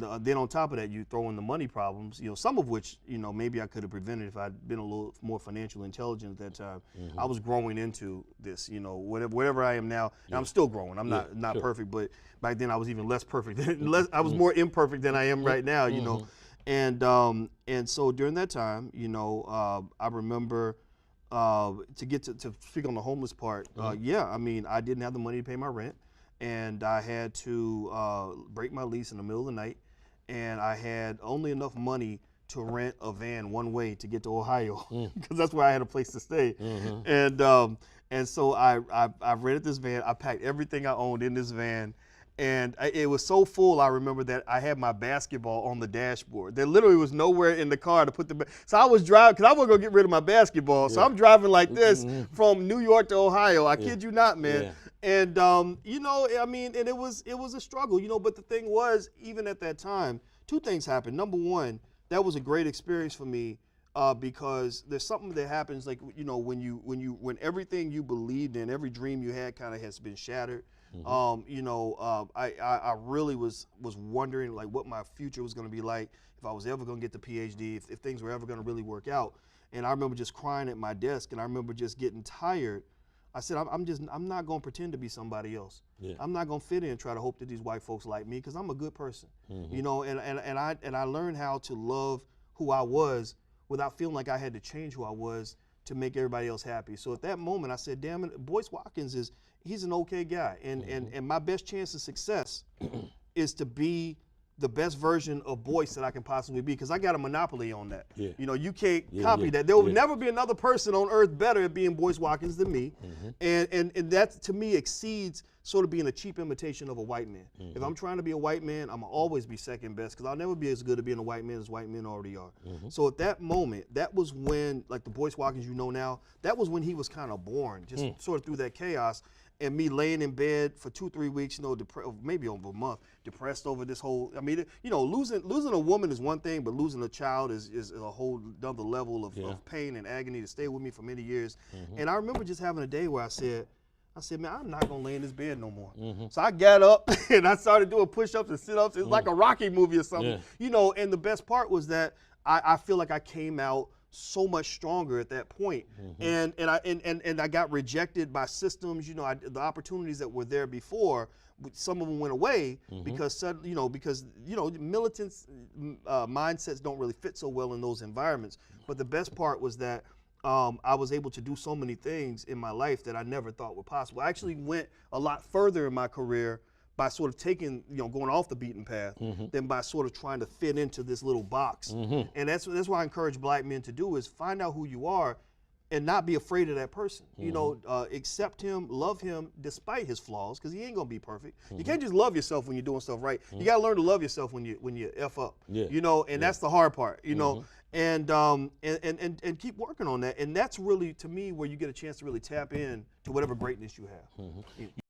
And then on top of that, you throw in the money problems, some of which, maybe I could have prevented if I'd been a little more financially intelligent at that time. I was growing into this, whatever I am now. And I'm still growing. I'm not sure. perfect, but back then I was even less perfect. I was more imperfect than I am right now, And so during that time, I remember to get to speak on the homeless part. I didn't have the money to pay my rent. And I had to break my lease in the middle of the night, and I had only enough money to rent a van one way to get to Ohio, because that's where I had a place to stay. And so I rented this van. I packed everything I owned in this van, and it was so full. I remember that I had my basketball on the dashboard. There literally was nowhere in the car to put so I was driving, because I wasn't gonna get rid of my basketball. So I'm driving like this from New York to Ohio. I kid you not, man. Yeah. And and it was a struggle, but the thing was, even at that time, two things happened. Number one, that was a great experience for me, because there's something that happens, like, when everything you believed in, every dream you had kind of has been shattered. I really was wondering, like, what my future was going to be like, if I was ever going to get the PhD, if things were ever going to really work out. And I remember just crying at my desk, and I remember just getting tired. I said, I'm not going to pretend to be somebody else. I'm not going to fit in and try to hope that these white folks like me, because I'm a good person. And I learned how to love who I was without feeling like I had to change who I was to make everybody else happy. So at that moment, I said, damn it, Boyce Watkins he's an okay guy. And my best chance of success is to be the best version of Boyce that I can possibly be, because I got a monopoly on that. You can't copy that. There will never be another person on earth better at being Boyce Watkins than me. And that, to me, exceeds sort of being a cheap imitation of a white man. If I'm trying to be a white man, I'm gonna always be second best, because I'll never be as good at being a white man as white men already are. So at that moment, that was when, like, the Boyce Watkins you know now, that was when he was kind of born, just sort of through that chaos. And me laying in bed for 2-3 weeks, maybe over a month, depressed over this whole. I mean, losing a woman is one thing, but losing a child is a whole other level of pain and agony to stay with me for many years. And I remember just having a day where I said, man, I'm not gonna lay in this bed no more. So I got up and I started doing push-ups and sit-ups. It's like a Rocky movie or something, And the best part was that I feel like I came out so much stronger at that point. And I got rejected by systems. The opportunities that were there before, some of them went away because militants mindsets don't really fit so well in those environments. But the best part was that I was able to do so many things in my life that I never thought were possible. I actually went a lot further in my career by sort of taking, going off the beaten path, than by sort of trying to fit into this little box. And that's what I encourage black men to do, is find out who you are and not be afraid of that person. Accept him, love him despite his flaws, because he ain't gonna be perfect. You can't just love yourself when you're doing stuff right. You gotta learn to love yourself when you F up. And that's the hard part, and keep working on that. And that's really, to me, where you get a chance to really tap in to whatever greatness you have.